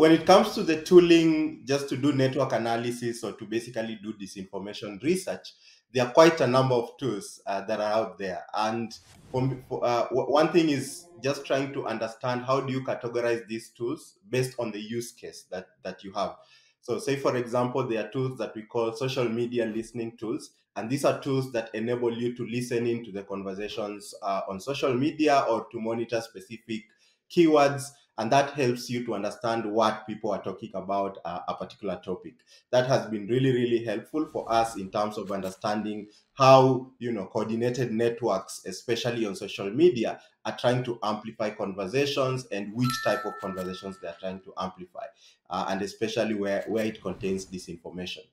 when it comes to the tooling, just to do network analysis or to basically do disinformation research, there are quite a number of tools that are out there. And one thing is just trying to understand how do you categorize these tools based on the use case that you have. So say, for example, there are tools that we call social media listening tools. And these are tools that enable you to listen into the conversations on social media or to monitor specific keywords, and that helps you to understand what people are talking about a particular topic. That has been really, really helpful for us in terms of understanding how, coordinated networks, especially on social media, are trying to amplify conversations and which type of conversations they are trying to amplify, and especially where it contains disinformation.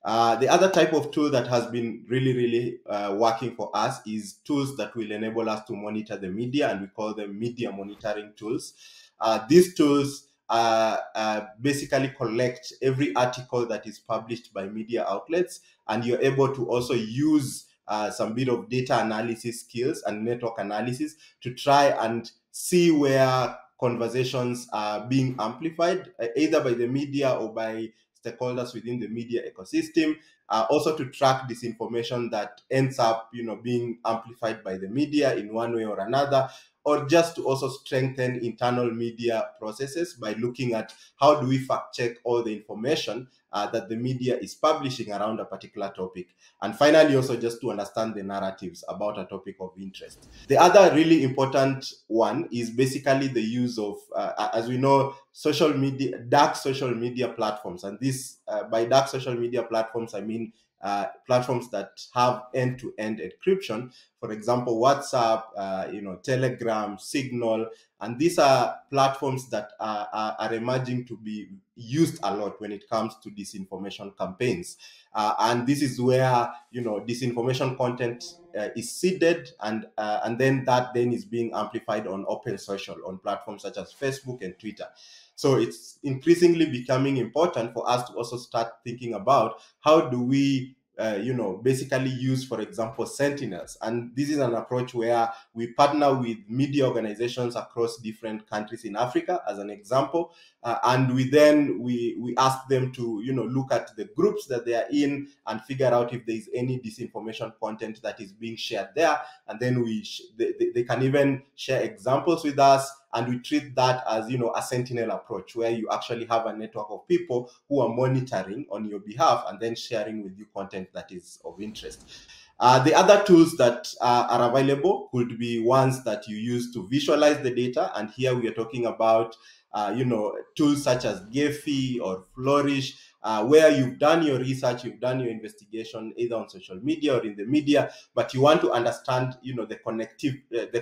The other type of tool that has been really, really working for us is tools that will enable us to monitor the media, and we call them media monitoring tools. These tools basically collect every article that is published by media outlets, and you're able to also use some bit of data analysis skills and network analysis to try and see where conversations are being amplified, either by the media or by stakeholders within the media ecosystem. Also to track disinformation that ends up, being amplified by the media in one way or another, or just to also strengthen internal media processes by looking at how do we fact check all the information that the media is publishing around a particular topic. And finally, also just to understand the narratives about a topic of interest. The other really important one is basically the use of, as we know, dark social media platforms. And this, by dark social media platforms, I mean platforms that have end-to-end encryption. For example, WhatsApp, Telegram, Signal, and these are platforms that are emerging to be used a lot when it comes to disinformation campaigns. And this is where, disinformation content is seeded, and then that then is being amplified on open social, on platforms such as Facebook and Twitter. So it's increasingly becoming important for us to also start thinking about how do we basically use, for example, sentinels. And this is an approach where we partner with media organizations across different countries in Africa, as an example. And we ask them to, look at the groups that they are in and figure out if there is any disinformation content that is being shared there. And then they can even share examples with us. And we treat that as, a sentinel approach, where you actually have a network of people who are monitoring on your behalf and then sharing with you content that is of interest. The other tools that are available could be ones that you use to visualize the data. And here we are talking about, tools such as Gephi or Flourish, where you've done your research, you've done your investigation, either on social media or in the media, but you want to understand, the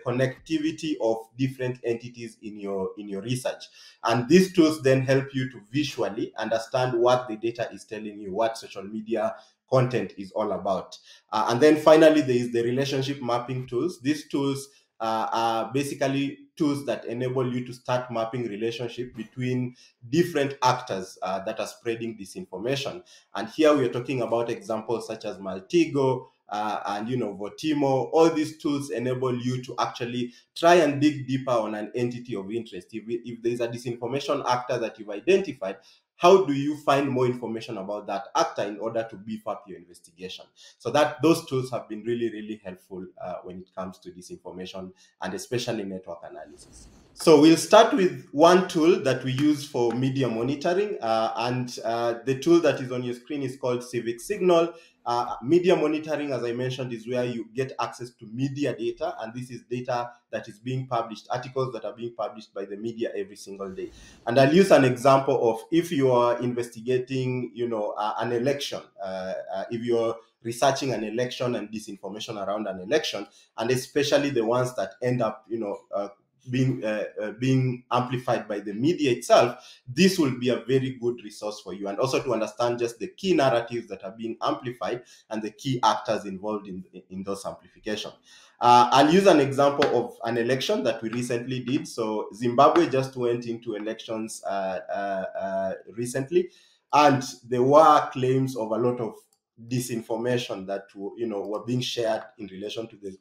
connectivity of different entities in your research. And these tools then help you to visually understand what the data is telling you, what social media content is all about. And then finally, there is the relationship mapping tools. These tools are basically tools that enable you to start mapping relationship between different actors that are spreading disinformation. And here we are talking about examples such as Maltigo and Votimo. All these tools enable you to actually try and dig deeper on an entity of interest. If there is a disinformation actor that you've identified, how do you find more information about that actor in order to beef up your investigation? So those tools have been really, really helpful when it comes to disinformation, and especially network analysis. So we'll start with one tool that we use for media monitoring, and the tool that is on your screen is called Civic Signal. Media monitoring, as I mentioned, is where you get access to media data, and this is data that is being published, articles that are being published by the media every single day. And I'll use an example of if you are investigating, an election, if you're researching an election and disinformation around an election, and especially the ones that end up, being amplified by the media itself, this will be a very good resource for you, and also to understand just the key narratives that are being amplified and the key actors involved in those amplification. I'll use an example of an election that we recently did. So Zimbabwe just went into elections recently, and there were claims of a lot of disinformation that were being shared in relation to the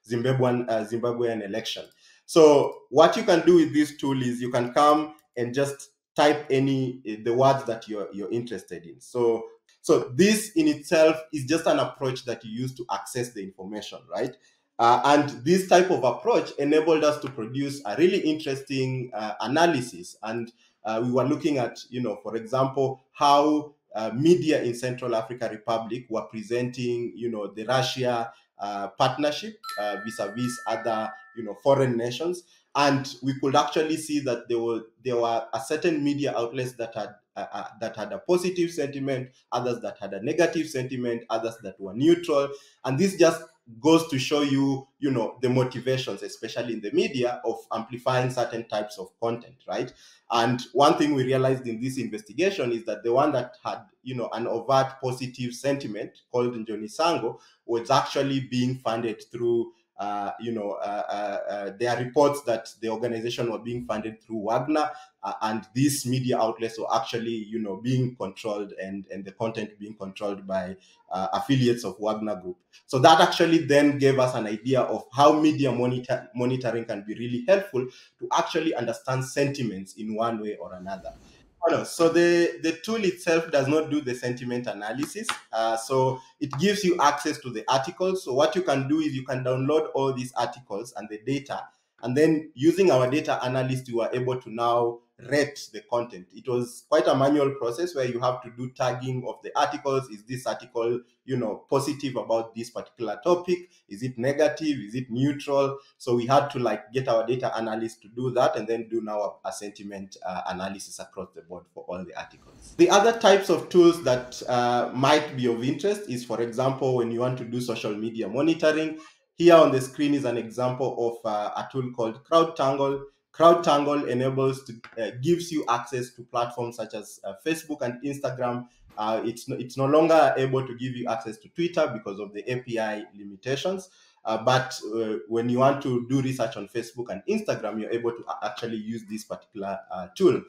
Zimbabwean election. So what you can do with this tool is you can come and just type the words that you're interested in. So this in itself is just an approach that you use to access the information, right? And this type of approach enabled us to produce a really interesting analysis. And we were looking at, for example, how media in Central African Republic were presenting, the Russia partnership vis-a-vis other, foreign nations. And we could actually see that there were a certain media outlets that had a positive sentiment, others that had a negative sentiment, others that were neutral. And this just goes to show you, the motivations, especially in the media, of amplifying certain types of content, right? And one thing we realized in this investigation is that the one that had, an overt positive sentiment, called Njoni Sango, was actually being funded through there are reports that the organization were being funded through Wagner, and these media outlets were actually, being controlled, and the content being controlled by affiliates of Wagner Group. So that actually then gave us an idea of how media monitoring can be really helpful to actually understand sentiments in one way or another. So the tool itself does not do the sentiment analysis. So it gives you access to the articles. So what you can do is you can download all these articles and the data, and then using our data analyst, you are able to now rate the content. It was quite a manual process where you have to do tagging of the articles. Is this article, positive about this particular topic? Is it negative? Is it neutral? So we had to get our data analyst to do that, and then do now a sentiment analysis across the board for all the articles. The other types of tools that might be of interest is, for example, when you want to do social media monitoring. Here on the screen is an example of a tool called CrowdTangle. CrowdTangle gives you access to platforms such as Facebook and Instagram. It's no longer able to give you access to Twitter because of the API limitations. But when you want to do research on Facebook and Instagram, you're able to actually use this particular tool.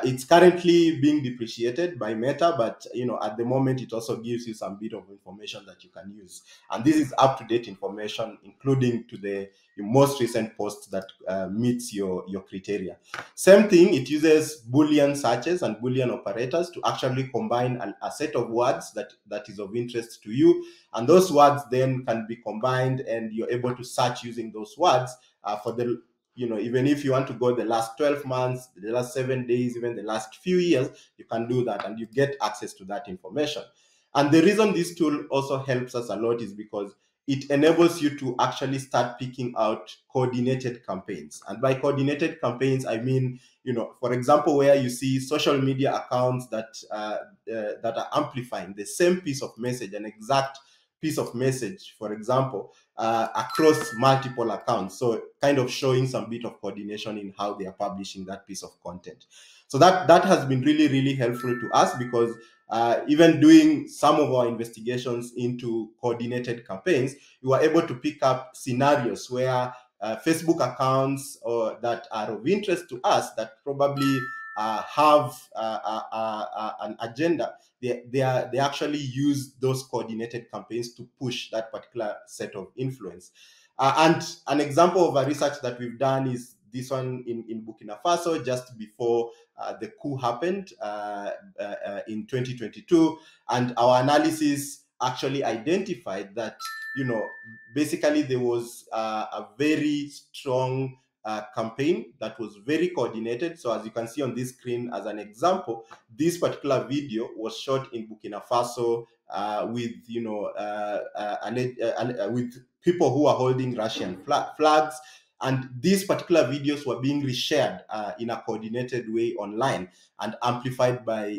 It's currently being depreciated by Meta, but at the moment it also gives you some bit of information that you can use. And this is up-to-date information, including to the most recent post that meets your criteria. Same thing, it uses Boolean searches and Boolean operators to actually combine a set of words that is of interest to you. And those words then can be combined, and you're able to search using those words for the even if you want to go the last 12 months, the last 7 days, even the last few years, you can do that, and you get access to that information. And the reason this tool also helps us a lot is because it enables you to actually start picking out coordinated campaigns. And by coordinated campaigns, I mean, for example, where you see social media accounts that are amplifying the same piece of message, an exact piece of message, for example, across multiple accounts. So kind of showing some bit of coordination in how they are publishing that piece of content. So that has been really, really helpful to us, because even doing some of our investigations into coordinated campaigns, we were able to pick up scenarios where Facebook accounts that are of interest to us, that probably have an agenda, they actually use those coordinated campaigns to push that particular set of influence. And an example of a research that we've done is this one in Burkina Faso, just before the coup happened in 2022. And our analysis actually identified that, basically there was a very strong campaign that was very coordinated. So as you can see on this screen, as an example, this particular video was shot in Burkina Faso with with people who are holding Russian flags. And these particular videos were being reshared in a coordinated way online and amplified by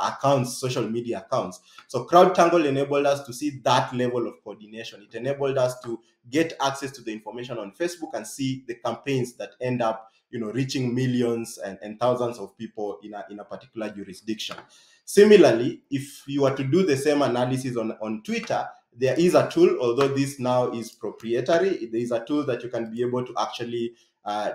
accounts, social media accounts. So CrowdTangle enabled us to see that level of coordination. It enabled us to get access to the information on Facebook and see the campaigns that end up reaching millions and thousands of people in a particular jurisdiction. Similarly, if you were to do the same analysis on Twitter, there is a tool, although this now is proprietary. There is a tool that you can be able to actually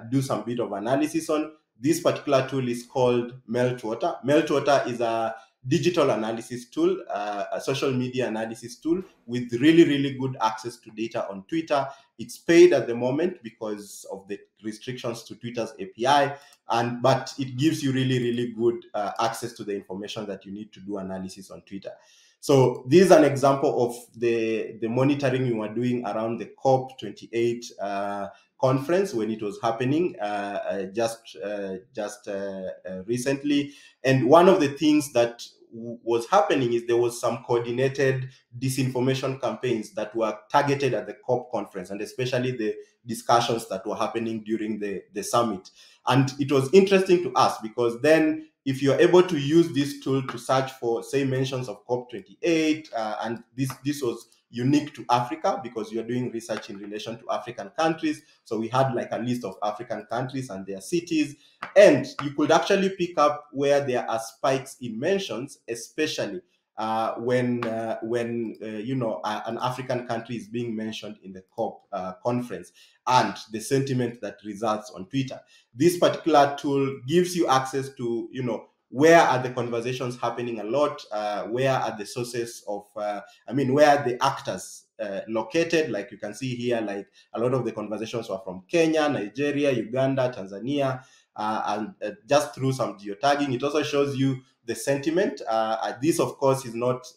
do some bit of analysis on. This particular tool is called Meltwater. Meltwater is a digital analysis tool, a social media analysis tool with really, really good access to data on Twitter. It's paid at the moment because of the restrictions to Twitter's API, but it gives you really, really good access to the information that you need to do analysis on Twitter. So this is an example of the monitoring we were doing around the COP28 conference when it was happening just recently. And one of the things that was happening is there was some coordinated disinformation campaigns that were targeted at the COP conference, and especially the discussions that were happening during the summit. And it was interesting to us because then if you're able to use this tool to search for, say, mentions of COP28, and this was unique to Africa because you're doing research in relation to African countries. So we had like a list of African countries and their cities, and you could actually pick up where there are spikes in mentions, especially when an African country is being mentioned in the COP conference, and the sentiment that results on Twitter. This particular tool gives you access to, where are the conversations happening a lot, where are the sources of, where are the actors located. Like you can see here, like a lot of the conversations were from Kenya, Nigeria, Uganda, Tanzania, and just through some geotagging. It also shows you the sentiment. This, of course, is not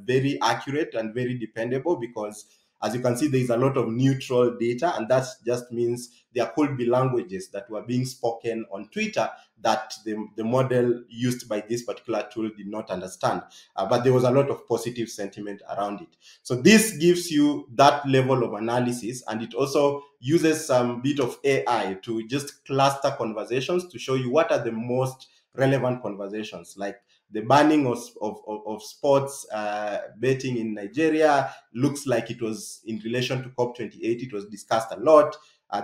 very accurate and very dependable because, as you can see, there is a lot of neutral data, and that just means there could be languages that were being spoken on Twitter that the model used by this particular tool did not understand. But there was a lot of positive sentiment around it. So this gives you that level of analysis, and it also uses some bit of AI to just cluster conversations to show you what are the most relevant conversations, like the banning of sports betting in Nigeria. Looks like it was in relation to COP28. It was discussed a lot.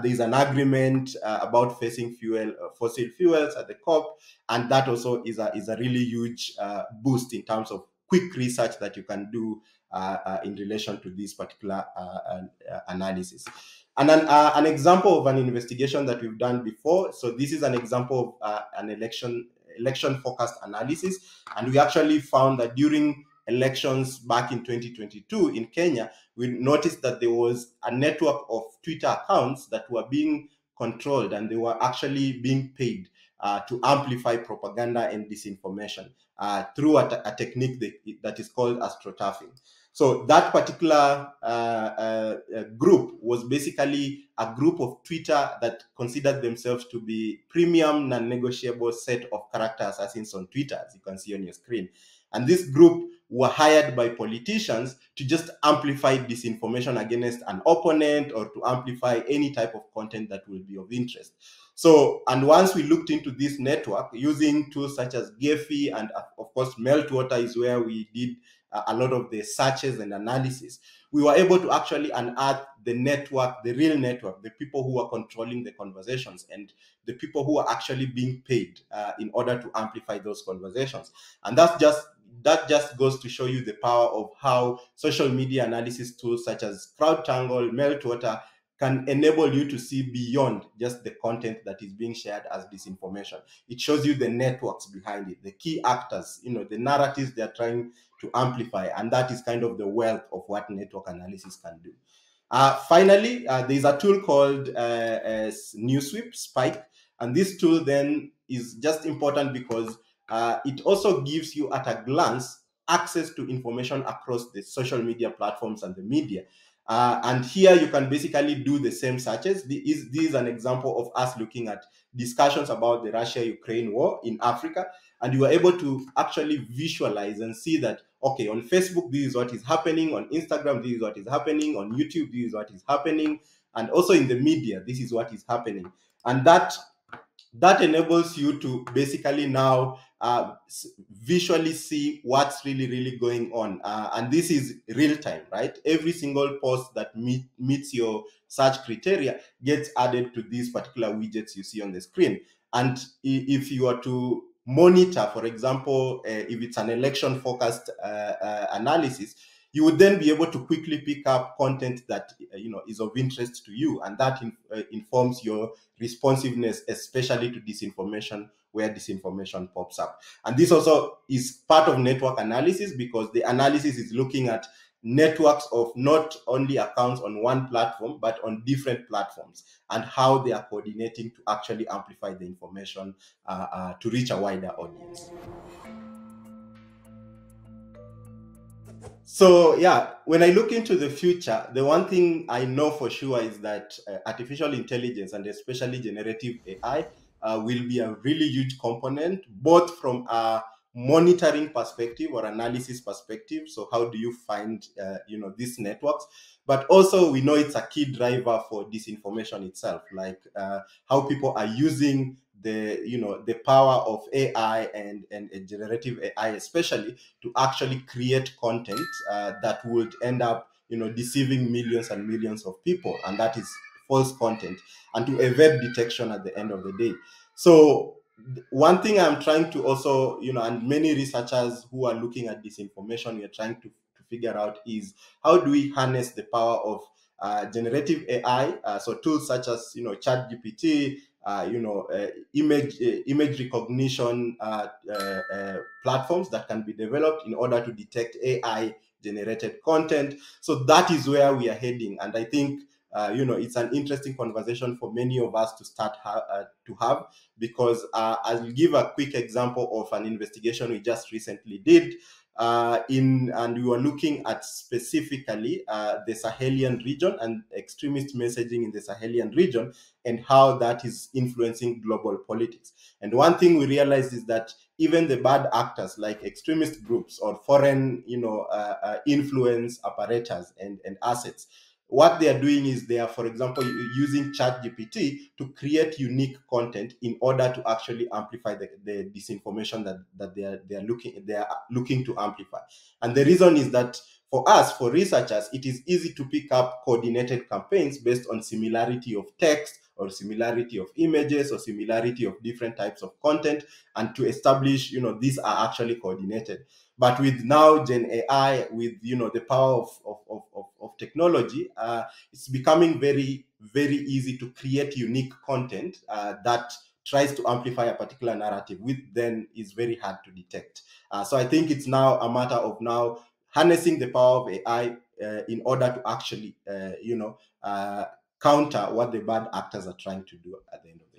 There is an agreement about facing fossil fuels at the COP, and that also is a really huge boost in terms of quick research that you can do in relation to this particular analysis. And an example of an investigation that we've done before. So this is an example of an election-focused analysis, and we actually found that during elections back in 2022 in Kenya, we noticed that there was a network of Twitter accounts that were being controlled, and they were actually being paid to amplify propaganda and disinformation through a technique that is called astroturfing. So that particular group was basically a group of Twitter that considered themselves to be premium, non-negotiable set of character assassins on Twitter, as you can see on your screen. And this group were hired by politicians to just amplify disinformation against an opponent or to amplify any type of content that will be of interest. So, and once we looked into this network using tools such as Gephi, and of course, Meltwater is where we did a lot of the searches and analysis, we were able to actually unearth the network, the real network, the people who are controlling the conversations and the people who are actually being paid in order to amplify those conversations. And that just goes to show you the power of how social media analysis tools such as CrowdTangle, Meltwater can enable you to see beyond just the content that is being shared as disinformation. It shows you the networks behind it, the key actors, the narratives they're trying to amplify, and that is kind of the wealth of what network analysis can do. Finally, there's a tool called Newsweep Spike, and this tool then is just important because it also gives you at a glance access to information across the social media platforms and the media. And here you can basically do the same searches. This is an example of us looking at discussions about the Russia-Ukraine war in Africa, and you are able to actually visualize and see that, okay, on Facebook, this is what is happening. On Instagram, this is what is happening. On YouTube, this is what is happening. And also in the media, this is what is happening. And that enables you to basically now visually see what's really going on. And this is real time, right? Every single post that meets your search criteria gets added to these particular widgets you see on the screen. And if you are to monitor, for example, if it's an election focused analysis, you would then be able to quickly pick up content that is of interest to you, and that informs your responsiveness, especially to disinformation where disinformation pops up. And this also is part of network analysis, because the analysis is looking at networks of not only accounts on one platform, but on different platforms, and how they are coordinating to actually amplify the information to reach a wider audience. So yeah, when I look into the future, the one thing I know for sure is that artificial intelligence, and especially generative AI, will be a really huge component, both from a monitoring perspective or analysis perspective. So how do you find these networks? But also we know it's a key driver for disinformation itself, like how people are using the power of AI and generative AI especially to actually create content that would end up deceiving millions and millions of people, and that is false content, and to evade detection at the end of the day. So one thing I'm trying to also, and many researchers who are looking at disinformation, we are trying to figure out is how do we harness the power of generative AI, so tools such as ChatGPT, image recognition platforms that can be developed in order to detect AI generated content. So that is where we are heading, and I think it's an interesting conversation for many of us to start to have, because I'll give a quick example of an investigation we just recently did. And we were looking at specifically the Sahelian region and extremist messaging in the Sahelian region, and how that is influencing global politics. And one thing we realized is that even the bad actors, like extremist groups or foreign influence apparatus and assets, what they are doing is they are, for example, using ChatGPT to create unique content in order to actually amplify the disinformation that they are looking to amplify. And the reason is that for us, for researchers, it is easy to pick up coordinated campaigns based on similarity of text, or similarity of images, or similarity of different types of content, and to establish these are actually coordinated. But with now Gen AI, with the power of technology, it's becoming very, very easy to create unique content that tries to amplify a particular narrative, which then is very hard to detect. So I think it's now a matter of now harnessing the power of AI in order to actually counter what the bad actors are trying to do at the end of the day.